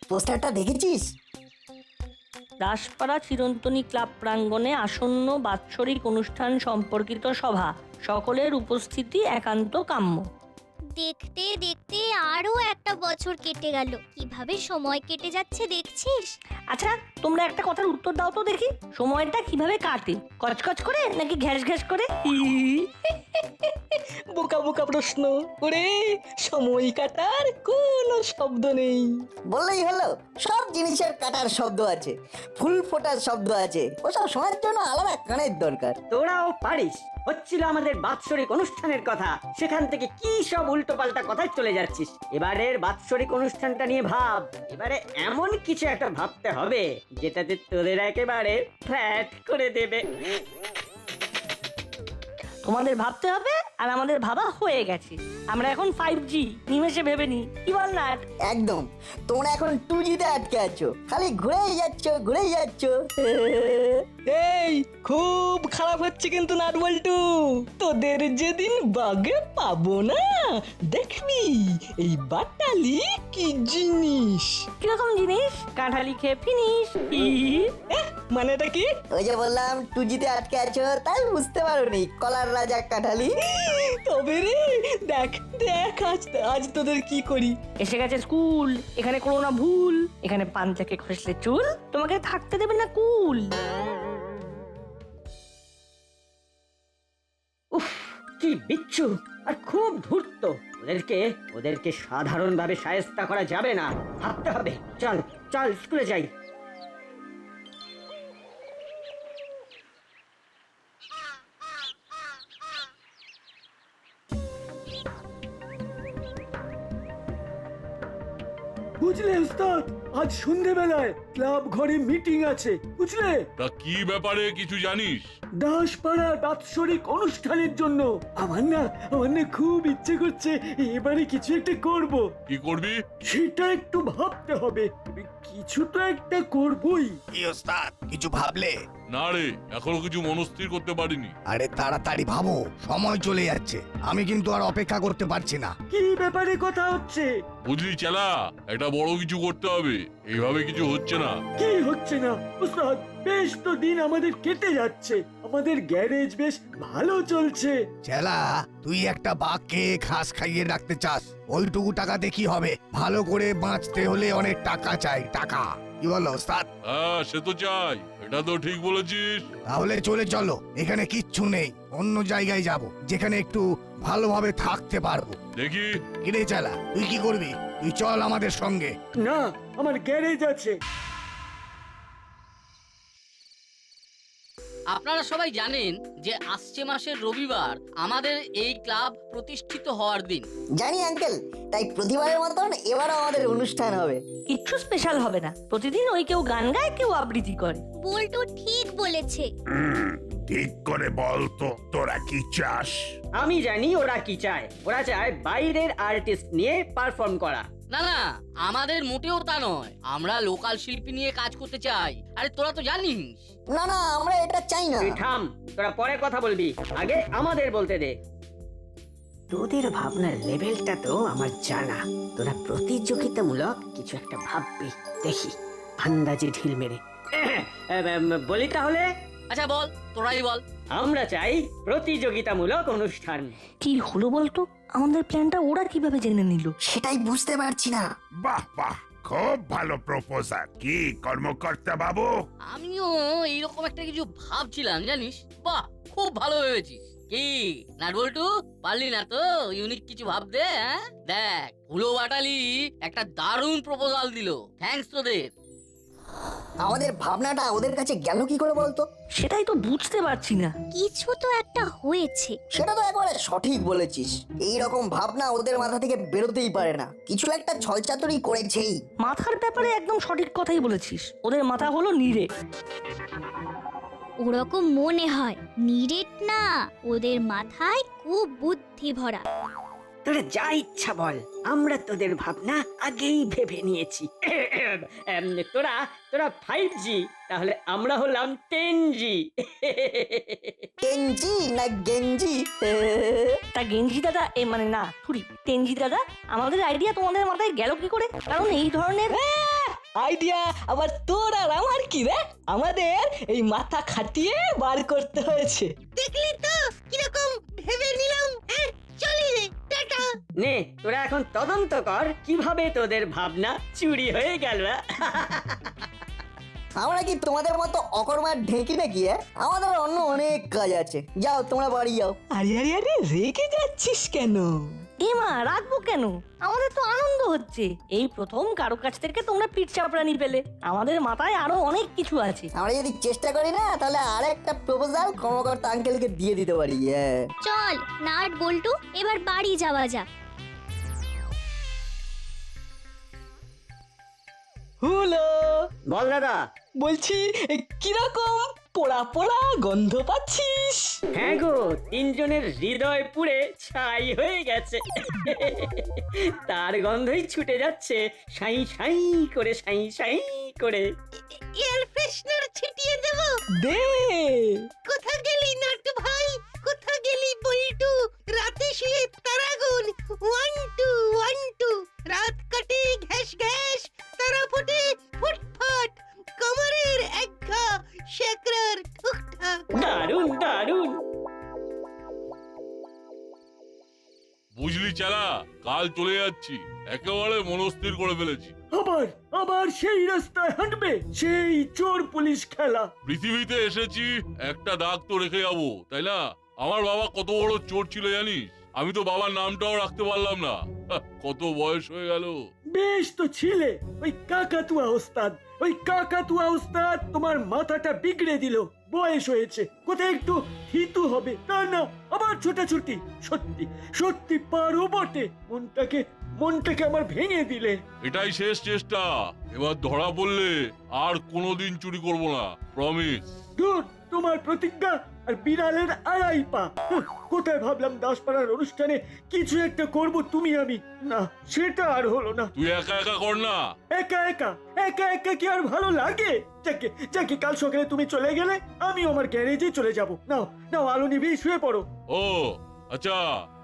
পোস্টারটা দেখেছিস? দাসপাড়া চিরন্তনী ক্লাব প্রাঙ্গণে আসন্ন বাৎসরিক অনুষ্ঠান সম্পর্কিত সভা, সকলের উপস্থিতি একান্ত কাম্য। দেখতে দেখতে আরো একটা বছর কেটে গেল, কিভাবে সময় কেটে যাচ্ছে দেখছিস? আচ্ছা, তোমরা একটা কথার উত্তর দাও তো দেখি, সময়টা কিভাবে কাটে? কচকচ করে নাকি ঘ্যাস ঘ্যাস করে? বোকা বোকা প্রশ্ন ওরে, সময় কাটার কোনো শব্দ নেই। বললেই হলো, সব জিনিসের কাটার শব্দ আছে, ফুল ফোটার শব্দ আছে, ওসব শোনার জন্য আলাদা কানের দরকার। তোরাও পারিস। হচ্ছিল আমাদের বাৎসরিক অনুষ্ঠানের কথা, সেখান থেকে কি সব উল্টো পাল্টা কথায় চলে যাচ্ছিস। এবারের বাৎসরিক অনুষ্ঠানটা নিয়ে ভাব। এবারে এমন কিছু একটা ভাবতে হবে যেটাতে তোদের একেবারে ফ্ল্যাট করে দেবে। তোমাদের ভাবতে হবে, আর আমাদের ভাবা হয়ে গেছে। আমরা এখন 5G, নিমেষে ভেবে নি, কি বল না? একদম, তোমরা এখন 2G তে আটকে আছো, খালি ঘুরেই যাচ্ছ ঘুরেই যাচ্ছ। এই খুব খারাপ হচ্ছে কিন্তু নাটবল্টু, তোদের যেদিন বাগে পাবো না, দেখবি এই বাটালি কি জিনিস। কিরকম জিনিস? কাঁঠালি খেয়ে ফিনিশ। মানেটা কি? ওই যে বললাম 2G তে আটকে আছো, তাই বুঝতে পারোনি, কলার রাজা কাঠালি। তবে রে, দেখ দেখ আজ তোদের কি করি। এসে গেছে স্কুল, এখানে কোনো না ভুল, এখানে পান থেকে খসলে চুল, তোমাকে থাকতে দেবে না কুল। উফ, কি বিচ্ছু আর খুব ধূর্ত। ওদেরকে সাধারণভাবে শায়েস্তা করা যাবে না, ভাবতে হবে। চল চল স্কুলে যাই। বুঝলে ওস্তাদ, আজ সন্ধ্যেবেলায় ক্লাব ঘরে মিটিং আছে, বুঝলে? তা কি ব্যাপারে কিছু জানিস? দাসপাড়ার বাৎসরিক অনুষ্ঠানের জন্য আমার না খুব ইচ্ছে করছে এবারে কিছু একটা করব। কি করবি? সেটা একটু ভাবতে হবে, কিছু তো একটা করবই। কি ওস্তাদ, কিছু ভাবলে? না রে, এখনো কিছু মনস্থির করতে পারিনি। আরে তাড়াতাড়ি ভাবো, সময় চলে যাচ্ছে, আমি কিন্তু আর অপেক্ষা করতে পারছি না। কি ব্যাপারে কথা হচ্ছে? বুঝলি চেলা, একটা বড় কিছু করতে হবে, এইভাবে কিছু হচ্ছে না। কি হচ্ছে না ওস্তাদ? বেশ তো দিন আমাদের কেটে যাচ্ছে, আমাদের গ্যারেজ বেশ ভালো চলছে। চেলা, তুই একটা বাঘকে ঘাস খাইয়ে রাখতে চাস, ওইটুকু টাকাতে কি হবে? ভালো করে বাঁচতে হলে অনেক টাকা চাই, টাকা। কি বলো ওস্তাদ? হ্যাঁ, সে তো চাই, এটা তো ঠিক বলেছিস। তাহলে চলো, এখানে কিচ্ছু নেই, অন্য জায়গায় যাব, যেখানে একটু ভালোভাবে থাকতে পারবো। দেখি। কিরে চেলা, তুই কি করবি? তুই চল আমাদের সঙ্গে। না, আমার গ্যারেজ আছে। আপনারা সবাই জানেন যে আসছে মাসের রবিবার আমাদের এই ক্লাব প্রতিষ্ঠিত হওয়ার দিন। জানি আঙ্কেল, তাই প্রতিবারের মতন এবারও আমাদের অনুষ্ঠান হবে। কিচ্ছু স্পেশাল হবে না, প্রতিদিন ওই কেউ গান গায়, কেউ আবৃত্তি করে। বল্টু ঠিক বলেছে। ঠিক করে বল তো, তোরা কি চাস? আমি জানি ওরা কি চায়। ওরা চায় বাইরের আর্টিস্ট নিয়ে পারফর্ম করা। না না, আমাদের মোটেও তা নয়, আমরা লোকাল শিল্পী নিয়ে কাজ করতে চাই। আরে তোরা তো জানিস। না না, আমরা এটা চাই না। তুই থাম, তোরা পরে কথা বলবি, আগে আমাদের বলতে দে। তোদের ভাবনার লেভেলটা তো আমার জানা, তোরা প্রতিযোগিতামূলক কিছু একটা ভাববি, দেখি আন্দাজে ঢিল মেরে। বলি তাহলে? আচ্ছা বল, তোরাই বল। আমরা চাই প্রতিযোগিতামূলক অনুষ্ঠান। কি হলো বলতো? আমাদের প্ল্যানটা ওরা কিভাবে জেনে নিল? সেটাই বুঝতে পারছি না। বাহ বাহ, খুব ভালো প্রপোজাল। কি কর্মকর্তা বাবু? আমিও এইরকম একটা কিছু ভাবছিলাম, জানিস। বাহ, খুব ভালো ভেবেছিস। কি নাটবল্টু, পারলি না তো ইউনিক কিছু ভাবতে? হ্যাঁ, দেখ হুলো বাটালি একটা দারুণ প্রপোজাল দিল। থ্যাঙ্কস তোদের। আমাদের ভাবনাটা ওদের কাছে গেল কি করে বলতো? সেটাই তো বুঝতে পারছি না। কিছু তো একটা হয়েছে। সেটা তো একেবারে সঠিক বলেছিস, এই রকম ভাবনা ওদের মাথা থেকে বেরোতেই পারে না, কিছু একটা ছলচাতুরি করেছেই। মাথার ব্যাপারে একদম সঠিক কথাই বলেছিস, ওদের মাথা হলো নিরে। ওরকম মনে হয়, নিরেট না, ওদের মাথায় খুব বুদ্ধি ভরা। তোরা যা ইচ্ছা বল, আমরা তোদের ভাবনা আগেই ভেবে নিয়েছি। তোরা 5G, তাহলে আমরা হলাম 10G। 10G না গেঞ্জি। তা গেঞ্জি দাদা মানে না থুরি তেঞ্জি দাদা, আমাদের আইডিয়া তোমাদের মাথায় গেল কি করে? কারণ এই ধরনের আইডিয়া আবার তোর আর আমার কি রে? আমাদের এই মাথা খাটিয়ে বার করতে হয়েছে। দেখলি তো কিরকম ভেবে নিলাম। চলি রে, টাটা। নে তোরা এখন তদন্ত কর কিভাবে তোদের ভাবনা চুরি হয়ে গেল। আমরা কি তোমাদের মতো অকর্মার ঢেঁকি নাকি? আমাদের অন্য অনেক কাজ আছে, যাও তোমরা বাড়ি যাও। আরে আরে আরে রেগে যাচ্ছিস কেন? এমা রাখবো কেন? আমাদের তো আনন্দ হচ্ছে, এই প্রথম কারো কাছ থেকে তোমরা পিঠ চাপড়ানি পেলে। আমাদের মাথায় আরো অনেক কিছু আছে। আমরা যদি চেষ্টা করি না তাহলে আরেকটা প্রপোজাল কর্মকর্তা আঙ্কেলকে দিয়ে দিতে পারি। চল নাট বল্টু, এবার বাড়ি যাওয়া যাক। হলো বল দাদা। বলছি কিরকম পোড়া পোড়া গন্ধ পাচ্ছিস? হ্যাঁ গো, তিনজনের হৃদয় পুড়ে ছাই হয়ে গেছে। তার গন্ধই ছুটে যাচ্ছে সাই সাই করে, সাই সাই করে। এয়ার ফ্রেশনার ছিটিয়ে দেব। দে কোথা গেলি নাটু ভাই? কোথা গেলি বল্টু? রাতে শুয়ে তারাগুন 1 2 1 2, রাত কাটে ঘ্যাস ঘ্যাস, তারা ফোটে ফুটফাট, কমরের একঘা শেকরার ঠুকঠাক। দারুণ দারুণ। বুঝলি চালা, কাল চলে যাচ্ছি, একেবারে মনস্থির করে ফেলেছি। আবার আবার সেই রাস্তায় হাঁটবে, সেই চোর পুলিশ খেলা। পৃথিবীতে এসেছি একটা দাগ তো রেখে যাবো, তাই না? আমার বাবা কত বড় চোর ছিল জানিস? আমি তো বাবার নামটাও রাখতে পারলাম না। কত বয়স হয়ে গেল। বেশ তো ছিলে ওই কাকাতুয়া ওস্তাদ, ওই কাকাতুয়া ওস্তাদ তোমার মাথাটা বিগড়ে দিল। বয়স হয়েছে, কোথায় একটু হিতু হবে, তা না আবার ছোটাছুটি। সত্যি সত্যি পারো বটে, মনটাকে আমার ভেঙে দিলে। এটাই শেষ চেষ্টা, এবার ধরা পড়লে আর কোনোদিন চুরি করব না, প্রমিস। দূর তোমার প্রতিজ্ঞা আর বিড়ালের আড়াই পা। কোথায় ভাবলাম দাসপাড়ার অনুষ্ঠানে কিছু একটা করব তুমি আমি, না সেটা আর হলো না। তুই একা একা কর না। একা একা একা একা কি আর ভালো লাগে? যাকে যাকে কাল সকালে তুমি চলে গেলে আমি আমার গ্যারেজে চলে যাব। নাও নাও আলো নিভিয়ে শুয়ে পড়ো। ও আচ্ছা,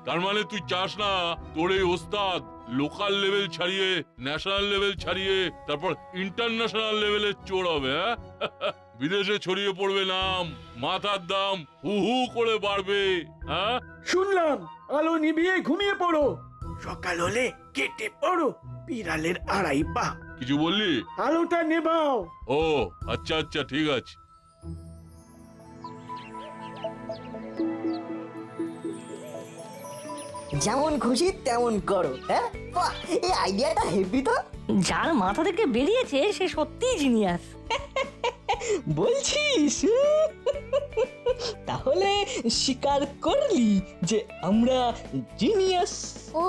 তার মানে তুই চাস না তোর এই ওস্তাদ লোকাল লেভেল ছাড়িয়ে, ন্যাশনাল লেভেল ছাড়িয়ে, তারপর ইন্টারন্যাশনাল লেভেলের চোর হবে? বিদেশে ছড়িয়ে পড়বে নাম, মাথার দাম হু হু করে বাড়বে। হ্যাঁ শুনলাম আলো নিভিয়ে ঘুমিয়ে পড়ো, সকাল হলে কেটে পড়ো বিড়ালের আড়াই পা। কিছু বললি? আলোটা নেভাও। ও আচ্ছা আচ্ছা, ঠিক আছে। যেমন খুশি তেমন করো। হ্যাঁ বাহ, এই আইডিয়াটা হেভি তো। যার মাথা থেকে বেরিয়েছে সে সত্যিই জিনিয়াস। বলছিস? তাহলে স্বীকার করলি যে আমরা জিনিয়াস? ও,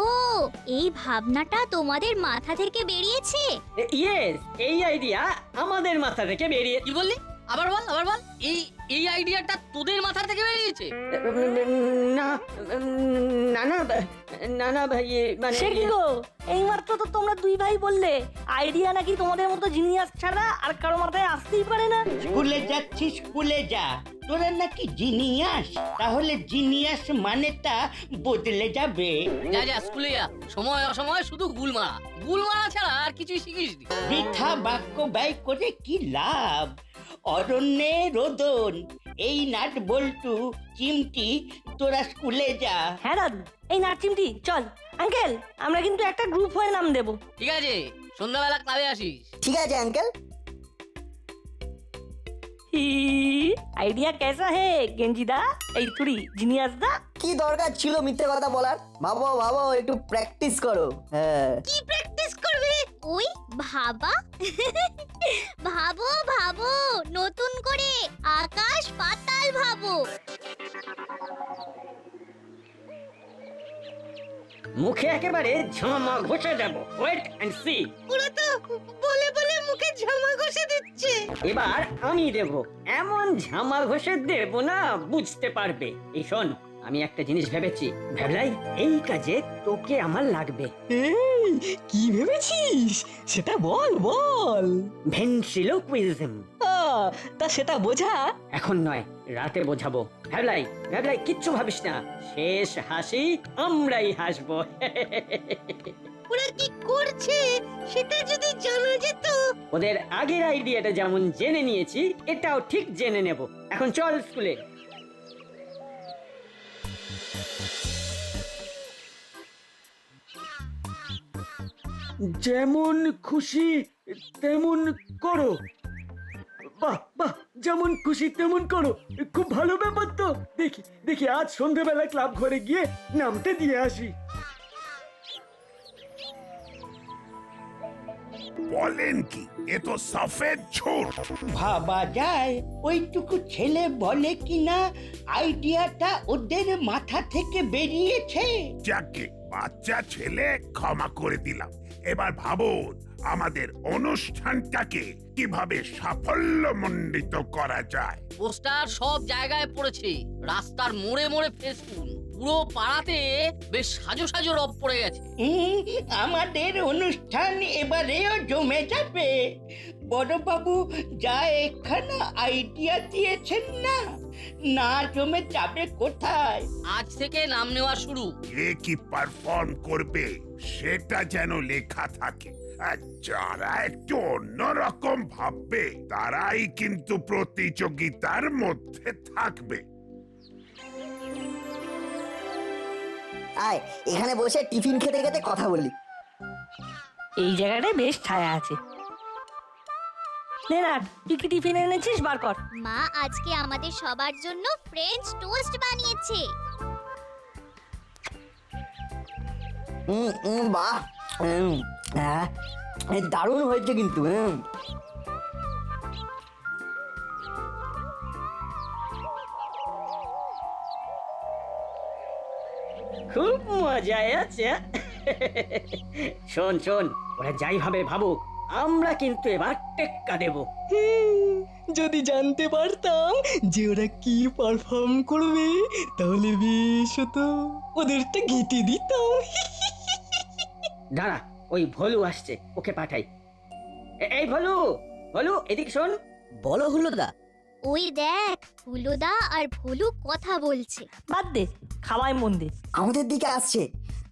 এই ভাবনাটা তোমাদের মাথা থেকে বেরিয়েছে? ইয়েস, এই আইডিয়া আমাদের মাথা থেকে বেরিয়ে। কি বললি? আবার বল, আবার বল। এই আইডিয়াটা তোদের মাথা থেকে বেরিয়েছে? না না না না না ভাই, মানে সে কি গো, এইমাত্র তো তোমরা দুই ভাই বললে আইডিয়া নাকি তোমাদের মতো জিনিয়াস ছাড়া আর কারো মাথায় আসতেই পারে না। স্কুলে যাচ্ছিস, স্কুলে যা। তোরা নাকি জিনিয়াস, তাহলে জিনিয়াস মানেটা বদলে যাবে। যা যা স্কুলে যা, সময় অসময় শুধু গুল মারা ছাড়া আর কিছুই শিখিস নি। বৃথা বাক্য ব্যয় করে কি লাভ? অরণ্যে রোদন। এই নাট বল্টু চিমটি, তোরা স্কুলে যা। হ্যাঁ দাদু, এই নাচিমটি চল। আঙ্কেল, আমরা কিন্তু একটা গ্রুপ হয়ে নাম দেবো। ঠিক আছে, সন্ধ্যাবেলা ক্লাবে আসিস। ঠিক আছে আঙ্কেল। আইডিয়া कैसा है गेंजी दा? এই তুই জিনিয়াস দা। কি দরকার ছিল মিথ্যে কথা বলার? ভাবো ভাবো, একটু প্র্যাকটিস করো। হ্যাঁ, কি প্র্যাকটিস করবে? ওই ভাবা। ভাবো ভাবো, নতুন করে আকাশ পাতাল ভাবো। মুখে একেবারে ঝামা ঘষে দেব। Wait and see. পুরো তো বলে বলে মুখে ঝামা ঘষে দিচ্ছে। এবার আমি দেব, এমন ঝামা ঘষে দেব না বুঝতে পারবে। এই শোন, আমি একটা জিনিস ভেবেছি। ভেবলাই, এই কাজে তোকে আমার লাগবে। এই কি ভেবেছিস সেটা বল বল। ভেন্ট্রিলোকুইজম। তা সেটা বোঝা। এখন নয়, রাতে বোঝাবো। ভ্যাবলাই ভ্যাবলাই, কিচ্ছু ভাবিস না, শেষ হাসি আমরাই হাসবো। ওরা কি করছে সেটা যদি জানা যেত। ওদের আগের আইডিয়াটা যেমন জেনে নিয়েছি, এটাও ঠিক জেনে নেব। এখন চল স্কুলে। যেমন খুশি তেমন করো। বাহ বাহ, যেমন খুশি তেমন করো, খুব ভালো ব্যাপার তো। দেখি দেখি আজ সন্ধ্যাবেলা ক্লাব ঘরে গিয়ে নামটা দিয়ে আসি। বলেন কি, এ তো সফেদ ঝুট। ভাবা যায় ওইটুকু ছেলে বলে কিনা আইডিয়াটা ওদের মাথা থেকে বেরিয়েছে। যাকে বাচ্চা ছেলে ক্ষমা করে দিলাম। এবার ভাবুন আমাদের অনুষ্ঠানটাকে কিভাবে সাফল্যমণ্ডিত করা যায়। পোস্টার সব জায়গায় পড়েছে, রাস্তার মোড়ে মোড়ে ফেসবুক, পুরো পাড়াতে বেশ সাজো সাজো রব পড়ে গেছে। আমাদের অনুষ্ঠান এবারেও জমে যাবে। বড়বাবু যা একখানা আইডিয়া দিয়েছেন না, না জমে যাবে কোথায়? আজ থেকে নাম নেওয়া শুরু। কে কি পারফর্ম করবে সেটা যেন লেখা থাকে। আর যারা একটু অন্যরকম ভাববে তারাই কিন্তু প্রতিযোগিতার মধ্যে থাকবে। আয় এখানে বসে টিফিন খেতে খেতে কথা বলি। এই জায়গাটায় বেশ ছায়া আছে। নে না, তুই কি টিফিন এনেছিস, বার কর। মা আজকে আমাদের সবার জন্য ফ্রেঞ্চ টোস্ট বানিয়েছে। বাহ, হ্যাঁ, দারুণ হয়েছে কিন্তু। খুব মজায় আছে। শোন শোন, ওরা যাই ভাবে ভাবুক, আমরা কিন্তু এবার টেক্কা দেব। যদি জানতে পারতাম যে ওরা কি পারফর্ম করবে তাহলে বেশ হতো, ওদেরটা ঘিটে দিতাম। দাঁড়া, ওই ভলু আসছে, ওকে পাঠাই। এই ভলু, ভলু এদিকে শোন। বলো হুলোদা। ওই দেখ হুলোদা আর ভুলু কথা বলছে। বাদ দে, খাওয়ায় মন দে। আমাদের দিকে আসছে,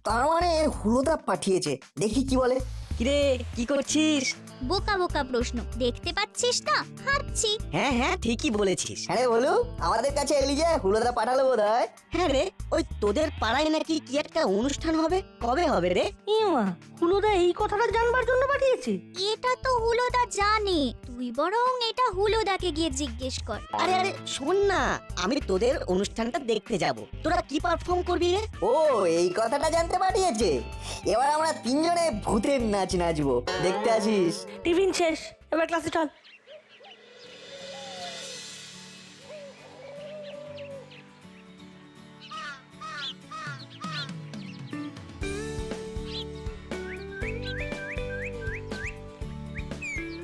তার মানে হুলোদা পাঠিয়েছে। দেখি কি বলে। কিরে, কি করছিস? বোকা বোকা প্রশ্ন, দেখতে পাচ্ছিস না হাঁটছি। হ্যাঁ হ্যাঁ, ঠিকই বলেছিস। হ্যাঁ রে বলু, আমাদের কাছে এলি যে হুলোদা পাঠালো বোধ হয়। হ্যাঁ রে, ওই তোদের পাড়ায় নাকি কি একটা অনুষ্ঠান হবে, কবে হবে রে? ইমা, হুলোদা এই কথাটা জানবার জন্য পাঠিয়েছে। এটা তো হুলোদা জানে, তুই বরং এটা হুলোদাকে গিয়ে জিজ্ঞেস কর। আরে আরে শোন না, আমি তোদের অনুষ্ঠানটা দেখতে যাব। তোরা কি পারফর্ম করবি রে? ও এই কথাটা জানতে পাঠিয়েছে। এবার আমরা তিনজনে ভূতের নাচ নাচবো, দেখতে আসিস। টিফিন শেষ, এবার ক্লাসে চল।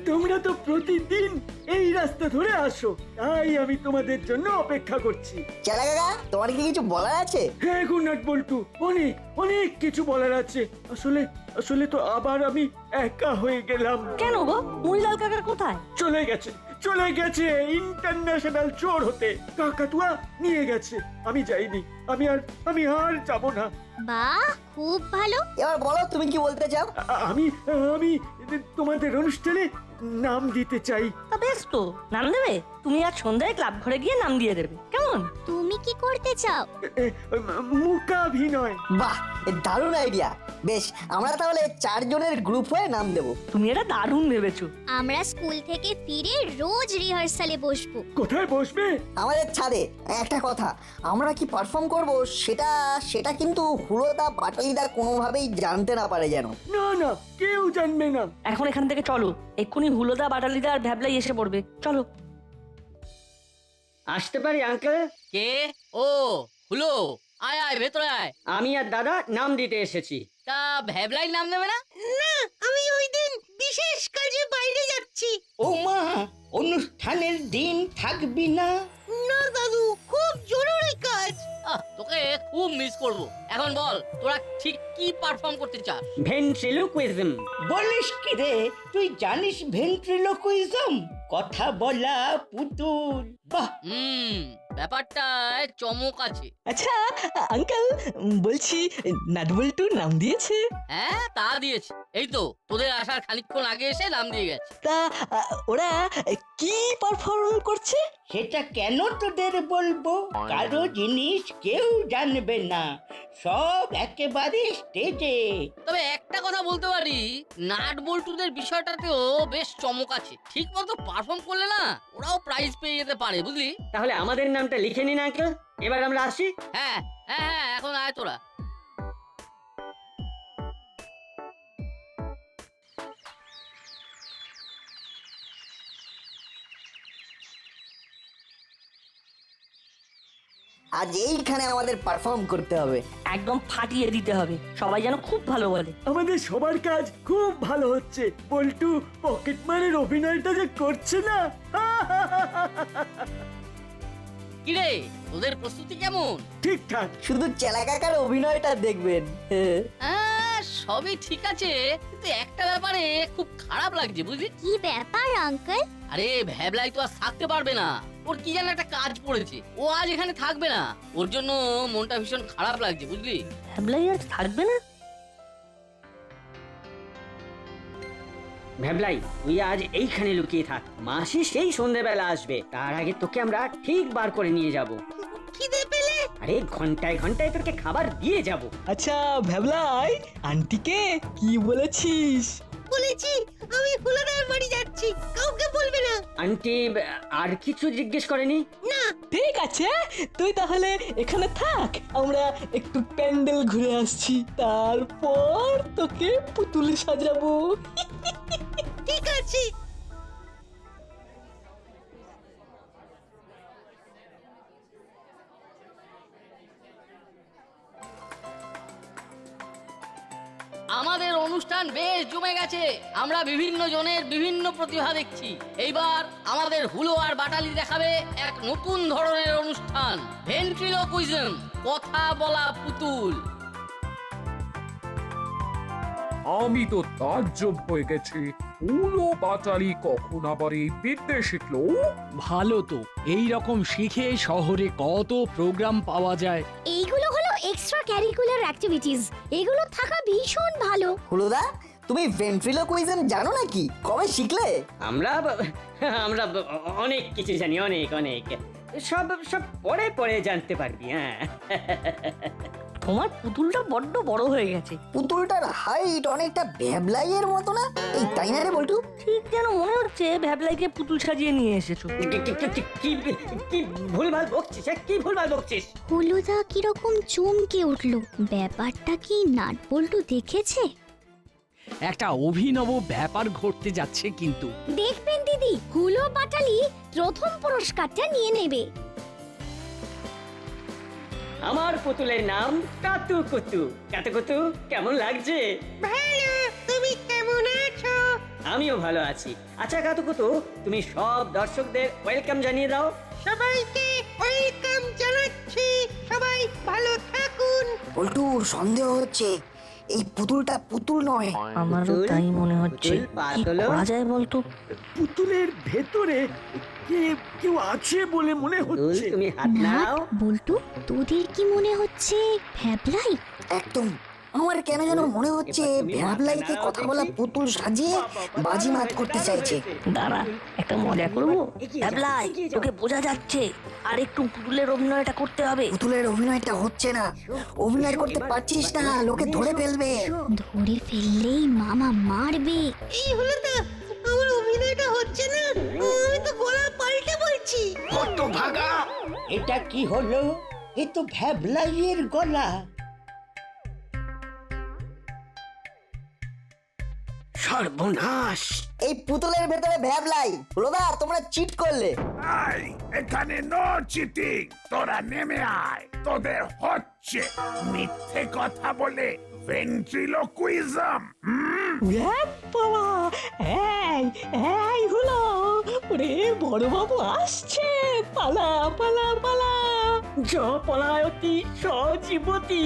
তোমরা তো প্রতিদিন এই রাস্তা ধরে আসো, তাই আমি তোমাদের জন্য অপেক্ষা করছি। চালা কাকা, তোমার কি কিছু বলার আছে? হ্যাঁ গুনাট বল্টু, অনেক অনেক কিছু বলার আছে। আসলে আসলে তো আবার আমি একা হয়ে গেলাম। কেন গো, মুড়িলাল কাকার কোথায়? চলে গেছে, চলে গেছে ইন্টারন্যাশনাল চোর হতে। কাকাতুয়া নিয়ে গেছে, আমি যাইনি। আমি আর যাব না। বাহ, খুব ভালো। এবার বলো তুমি কি বলতে চাও। আমি আমি তোমাদের অনুষ্ঠানে নাম দিতে চাই। তা বেশ তো, নাম দেবে। তুমি আজ সন্ধ্যায় ক্লাব ঘরে গিয়ে নাম দিয়ে দেবে, কেমন? তুমি কি করতে চাও? মূকাভিনয়। বাহ, দারুণ আইডিয়া। বেশ, আমরা তাহলে 4 জনের গ্রুপ হয়ে নাম দেবো। তুমি এটা দারুণ ভেবেছো। আমরা স্কুল থেকে ফিরে রোজ রিহার্সালে বসবো। কোথায় বসবে? আমাদের ছাদে। একটা কথা, আমরা কি পারফর্ম করব সেটা কিন্তু হুলোদা বাটালিদা কোনোভাবেই জানতে না পারে যেন। না না, কেউ জানবে না। এখন এখান থেকে চলো, এক্ষুনি হুলোদা, বাটালিদা আর ভ্যাবলাই এসে পড়বে। চলো। আসতে পারি আঙ্কেল? কে? ও হুলো, আয় আয় ভেতরে আয়। আমি আর দাদা নাম দিতে এসেছি। তা ভ্যাবলাই নাম দেবে না? না, আমি ওই দিন বিশেষ কাজে বাইরে যাচ্ছি। ও মা, অনুষ্ঠানের দিন থাকবি না? না দাদু, খুব জরুরি কাজ। তোকে খুব মিস করব। এখন বল, তোরা ঠিক কি পারফর্ম করতে চাস? ভেন্ট্রিলোকুইজম। বলিস কি রে, তুই জানিস ভেন্ট্রিলোকুইজম? কথা বলা পুতুল। বাহ, ব্যাপারটায় চমক আছে। আচ্ছা আঙ্কেল, বলছি নাটবল্টু নাম দিয়েছে? হ্যাঁ, তা দিয়েছে। এই তো তোদের আসার খানিকক্ষণ আগে এসে নাম দিয়ে গেছে। তা ওরা কি পারফর্ম করছে? সেটা কেন তোদের বলবো? কারো জিনিস কেউ জানবে না, সব একেবারে স্টেজে। তবে একটা কথা বলতে পারি, নাট বল্টুদের বিষয়টাতেও বেশ চমক আছে। ঠিক মতো পারফর্ম করলে না, ওরাও প্রাইজ পেয়ে যেতে পারে, বুঝলি? তাহলে আমাদের নামটা লিখে নিন আঙ্কেল, এবার আমরা আসি। হ্যাঁ হ্যাঁ হ্যাঁ, এখন আয় তোরা। আজ এইখানে আমাদের পারফর্ম করতে হবে। একদম ফাটিয়ে দিতে হবে, সবাই যেন খুব ভালো বলে। আমাদের সবার কাজ খুব ভালো হচ্ছে। বল্টু পকেটমারের অভিনয়টা যে করছে না। কিরে, তোদের প্রস্তুতি কেমন? ঠিকঠাক। শুধু চেলা কাকার অভিনয়টা দেখবেন। হ্যাঁ, সবই ঠিক আছে, কিন্তু একটা ব্যাপারে খুব খারাপ লাগছে, বুঝলি? কি ব্যাপার আঙ্কেল? আরে ভ্যাবলাই তো আর থাকতে পারবে না, ওর কি যেন একটা কাজ পড়েছে, ও আজ এখানে থাকবে না। ওর জন্য মনটা ভীষণ খারাপ লাগছে, বুঝলি? ভ্যাবলাই আজ থাকবে না? ভ্যাবলাই, তুই আজ এইখানে লুকিয়ে থাক। মাসি সেই সন্ধ্যেবেলা আসবে, তার আগে তোকে আমরা ঠিক বার করে নিয়ে যাব। খিদে পেলে আরে ঘন্টায় ঘন্টায় তোকে খাবার দিয়ে যাব। আচ্ছা ভ্যাবলাই, আন্টিকে কি বলেছিস? বলেছি আমি হুলোদার বাড়ি যাচ্ছি, কাউকে বলবে না। আন্টি আর কিছু জিজ্ঞেস করেনি? না। ঠিক আছে, তুই তাহলে এখানে থাক, আমরা একটু প্যান্ডেল ঘুরে আসছি, তারপর তোকে পুতুল সাজাবো। ঠিক আছে। আমাদের অনুষ্ঠান বেশ জমে গেছে, আমরা বিভিন্ন জনের বিভিন্ন প্রতিভা দেখছি। এইবার আমাদের হুলো আর বাটালি দেখাবে এক নতুন ধরনের অনুষ্ঠান, ভেন্ট্রিলোকুইজম, কথা বলা পুতুল। আমি তো তাজ্জব হয়ে গেছি, হুলো বাটালি কখন আবার এই বিদ্যে শিখলো? ভালো তো, এই রকম শিখে শহরে কত প্রোগ্রাম পাওয়া যায়। এইগুলো হলো এক্সট্রা ক্যারিকুলার অ্যাক্টিভিটিজ, এগুলো থাকা ভীষণ ভালো। হুলোদা, তুমি ভেন্ট্রিলোকুইজম জানো নাকি? কবে শিখলে? আমরা আমরা অনেক কিছু জানি, অনেক অনেক। সব সব পরে পরে জানতে পারবি। হ্যাঁ, তোমার পুতুলটা বড্ড বড় হয়ে গেছে। পুতুলটার হাইট অনেকটা ভ্যাবলাইয়ের মতো না? এই তাই না রে বল্টু? ঠিক যেন মনে হচ্ছে ভ্যাবলাইকে পুতুল সাজিয়ে নিয়ে এসেছো। কি ভুলভাল বকছিস? কি ভুলভাল বকছিস? হুলুদা কিরকম চমকে উঠলো, ব্যাপারটা কি নাটবল্টু দেখেছে? একটা অভিনব ব্যাপার ঘটতে যাচ্ছে কিন্তু। দেখবেন দিদি, হুলো বাটালি প্রথম পুরস্কারটা নিয়ে নেবে। আমার পুতুলের নাম কাতুকুতু। কাতুকুতু, কেমন লাগছে? ভালো, তুমি কেমন আছো? আমিও ভালো আছি। আচ্ছা কাতুকুতু, তুমি সব দর্শকদের ওয়েলকাম জানিয়ে দাও। সবাইকে ওয়েলকাম জানাচ্ছি, সবাই ভালো থাকুন। বল্টু, সন্দেহ হচ্ছে এই পুতুলটা পুতুল নয়। আমারও তাই মনে হচ্ছে। কি করা যায় বলতো? পুতুলের ভেতরে কেউ আছে বলে মনে হচ্ছে। তুমি হাত নাও। বল্টু, তোদের কি মনে হচ্ছে ভ্যাবলাই? একদম, আমার কেন যেন মনে হচ্ছে ভ্যাবলাইকে কথা বলা পুতুল সাজিয়ে বাজিমাত করতে চাইছে। দাঁড়া, একটা মজা করবো। ভ্যাবলাই, তোকে বোঝা যাচ্ছে, আর একটু পুতুলের অভিনয়টা করতে হবে। পুতুলের অভিনয়টা হচ্ছে না, অভিনয় করতে পারছিস না, লোকে ধরে ফেলবে। ধরে ফেললেই মামা মারবে। এই হলো তো, আমার অভিনয়টা হচ্ছে না, আমি তো গলা পাল্টে বলছি। কত ভাগা! এটা কি হলো? এ তো ভ্যাবলাইয়ের গলা। সর্বনাশ! এই পুতুলের ভেতরে ভ্যাবলাই। হুলোদা, তোমরা চিট করলে। আয়, এখানে নো চিটিং, তোরা নেমে আয়, তোদের হচ্ছে মিথ্যে কথা বলে ভেন্ট্রিলোকুইজম। বাবা, এই হলো, ওরে বড় বাবু আসছে, পালা পালা পালা। জপলায়তি সজীবতী।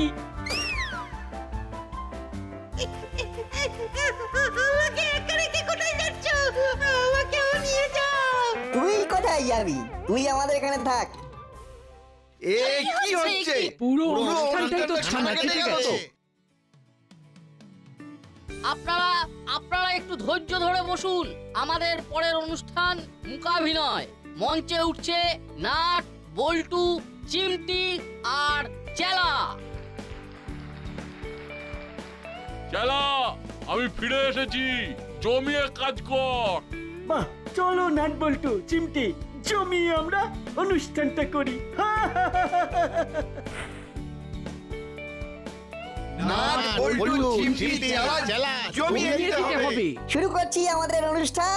আমাকে একা রেখে কোথায় যাচ্ছ? আমাকেও নিয়ে যাও। কোথায় যাবি? তুই আমাদের এখানে থাক। কি হচ্ছে? পুরো অনুষ্ঠানটাই তো ছানা কেটে গেছে। আপনারা আপনারা একটু ধৈর্য ধরে বসুন। আমাদের পরের অনুষ্ঠান মূকাভিনয়। মঞ্চে উঠছে নাট, বল্টু, চিমটি আর চেলা। চালা, আমি ফিরে এসেছি, জমিয়ে কাজ কর। বাহ, চলো নাট বল্টু চিমটি জমিয়ে আমরা অনুষ্ঠানটা করি। জমিয়ে দিতে হবে। শুরু করছি আমাদের অনুষ্ঠান।